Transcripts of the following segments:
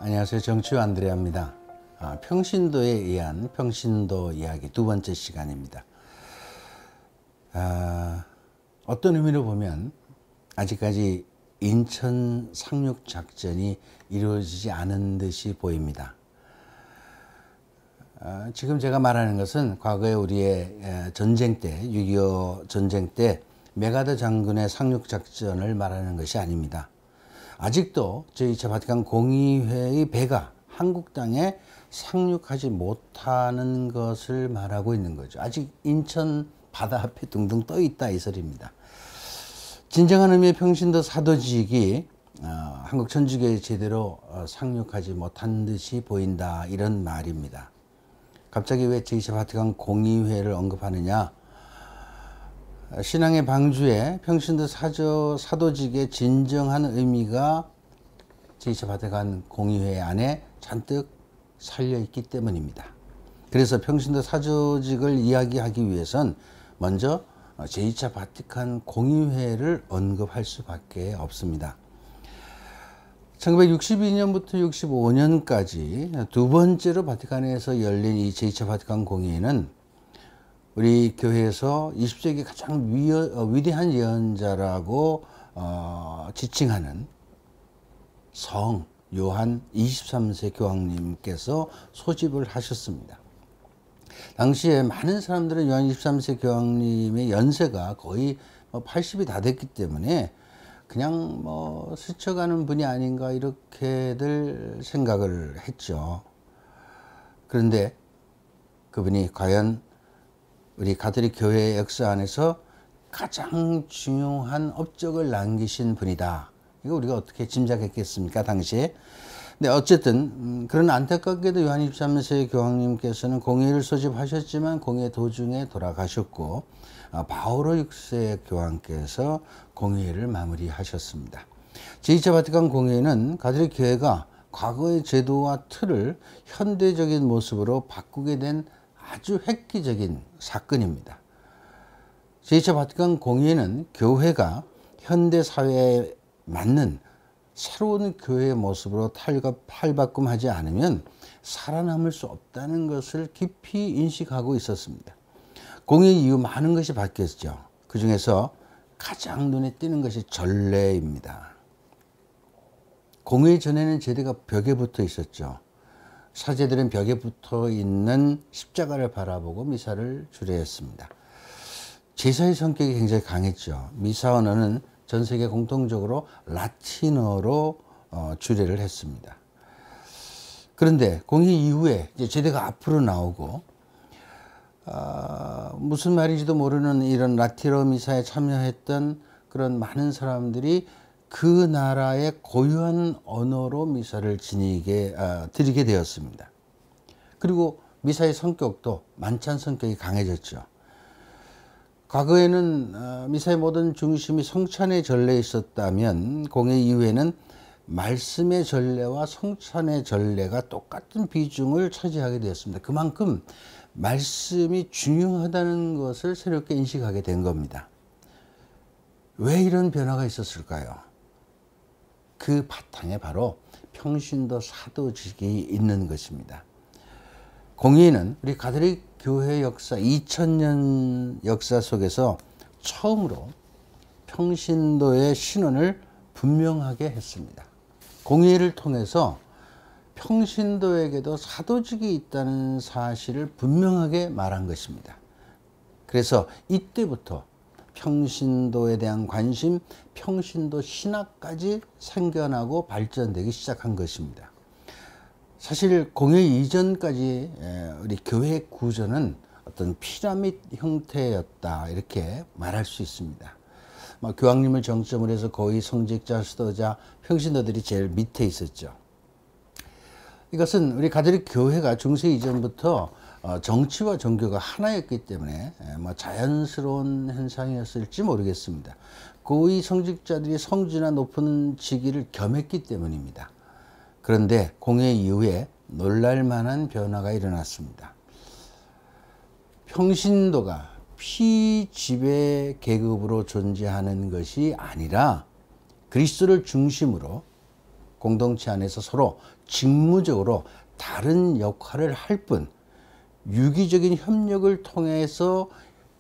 안녕하세요. 정치우 안드레아입니다. 평신도에 의한 평신도 이야기 두 번째 시간입니다. 어떤 의미로 보면 아직까지 인천 상륙 작전이 이루어지지 않은 듯이 보입니다. 지금 제가 말하는 것은 과거에 우리의 전쟁 때 6.25 전쟁 때 메가더 장군의 상륙 작전을 말하는 것이 아닙니다. 아직도 제2차 바티칸 공의회의 배가 한국 땅에 상륙하지 못하는 것을 말하고 있는 거죠. 아직 인천 바다 앞에 둥둥 떠 있다 이 소리입니다. 진정한 의미의 평신도 사도직이 한국 천주교에 제대로 상륙하지 못한 듯이 보인다 이런 말입니다. 갑자기 왜 제2차 바티칸 공의회를 언급하느냐? 신앙의 방주에 평신도 사도직의 진정한 의미가 제2차 바티칸 공의회 안에 잔뜩 살려있기 때문입니다. 그래서 평신도 사도직을 이야기하기 위해선 먼저 제2차 바티칸 공의회를 언급할 수밖에 없습니다. 1962년부터 65년까지 두 번째로 바티칸에서 열린 이 제2차 바티칸 공의회는 우리 교회에서 20세기 가장 위대한 예언자라고 지칭하는 성 요한 23세 교황님께서 소집을 하셨습니다. 당시에 많은 사람들은 요한 23세 교황님의 연세가 거의 80이 다 됐기 때문에 그냥 스쳐가는 분이 아닌가 이렇게들 생각을 했죠. 그런데 그분이 과연 우리 가톨릭 교회의 역사 안에서 가장 중요한 업적을 남기신 분이다. 이거 우리가 어떻게 짐작했겠습니까, 당시에? 근데 어쨌든 그런 안타깝게도 요한 23세 교황님께서는 공의회를 소집하셨지만 공의회 도중에 돌아가셨고 바오로 6세 교황께서 공의회를 마무리하셨습니다. 제2차 바티칸 공의회는 가톨릭 교회가 과거의 제도와 틀을 현대적인 모습으로 바꾸게 된 아주 획기적인 사건입니다. 제2차 바티칸 공의회는 교회가 현대사회에 맞는 새로운 교회의 모습으로 탈바꿈하지 않으면 살아남을 수 없다는 것을 깊이 인식하고 있었습니다. 공의회 이후 많은 것이 바뀌었죠. 그 중에서 가장 눈에 띄는 것이 전례입니다. 공의회 전에는 제대가 벽에 붙어 있었죠. 사제들은 벽에 붙어 있는 십자가를 바라보고 미사를 주례했습니다. 제사의 성격이 굉장히 강했죠. 미사 언어는 전 세계 공통적으로 라틴어로 주례를 했습니다. 그런데 공의회 이후에 이제 제대가 앞으로 나오고 무슨 말인지도 모르는 이런 라틴어 미사에 참여했던 그런 많은 사람들이 그 나라의 고유한 언어로 미사를 드리게 되었습니다. 그리고 미사의 성격도 만찬 성격이 강해졌죠. 과거에는 미사의 모든 중심이 성찬의 전례에 있었다면 공회 이후에는 말씀의 전례와 성찬의 전례가 똑같은 비중을 차지하게 되었습니다. 그만큼 말씀이 중요하다는 것을 새롭게 인식하게 된 겁니다. 왜 이런 변화가 있었을까요? 그 바탕에 바로 평신도 사도직이 있는 것입니다. 공의회는 우리 가톨릭 교회 역사 2000년 역사 속에서 처음으로 평신도의 신원을 분명하게 했습니다. 공의회를 통해서 평신도에게도 사도직이 있다는 사실을 분명하게 말한 것입니다. 그래서 이때부터 평신도에 대한 관심, 평신도 신학까지 생겨나고 발전되기 시작한 것입니다. 사실 공의회 이전까지 우리 교회 구조는 어떤 피라미드 형태였다 이렇게 말할 수 있습니다. 교황님을 정점으로 해서 거의 성직자, 수도자, 평신도들이 제일 밑에 있었죠. 이것은 우리 가톨릭 교회가 중세 이전부터 정치와 종교가 하나였기 때문에 자연스러운 현상이었을지 모르겠습니다. 고위 성직자들이 성지나 높은 직위를 겸했기 때문입니다. 그런데 공회 이후에 놀랄만한 변화가 일어났습니다. 평신도가 피지배 계급으로 존재하는 것이 아니라 그리스도를 중심으로 공동체 안에서 서로 직무적으로 다른 역할을 할 뿐 유기적인 협력을 통해서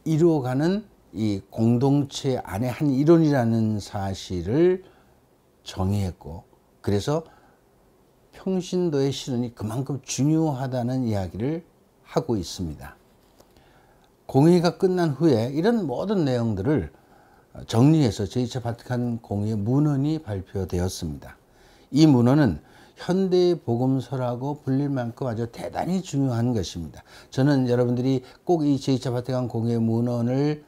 이루어가는 이 공동체 안의 한 일원이라는 사실을 정의했고, 그래서 평신도의 실현이 그만큼 중요하다는 이야기를 하고 있습니다. 공회가 끝난 후에 이런 모든 내용들을 정리해서 제2차 바티칸 공회 문헌이 발표되었습니다. 이 문헌은 현대의 복음서라고 불릴 만큼 아주 대단히 중요한 것입니다. 저는 여러분들이 꼭 이 제2차 바티칸 공회 문헌을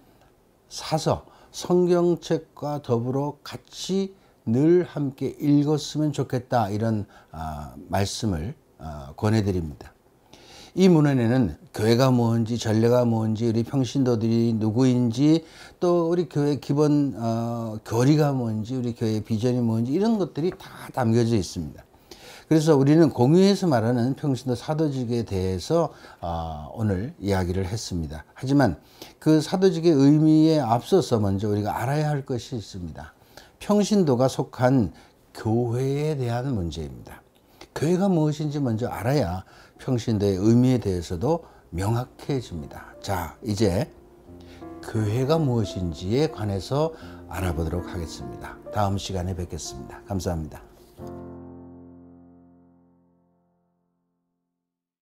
사서 성경책과 더불어 같이 늘 함께 읽었으면 좋겠다, 이런 말씀을 권해드립니다. 이 문헌에는 교회가 뭔지, 전례가 뭔지, 우리 평신도들이 누구인지, 또 우리 교회 기본 교리가 뭔지, 우리 교회의 비전이 뭔지, 이런 것들이 다 담겨져 있습니다. 그래서 우리는 공의에서 말하는 평신도 사도직에 대해서 오늘 이야기를 했습니다. 하지만 그 사도직의 의미에 앞서서 먼저 우리가 알아야 할 것이 있습니다. 평신도가 속한 교회에 대한 문제입니다. 교회가 무엇인지 먼저 알아야 평신도의 의미에 대해서도 명확해집니다. 자, 이제 교회가 무엇인지에 관해서 알아보도록 하겠습니다. 다음 시간에 뵙겠습니다. 감사합니다.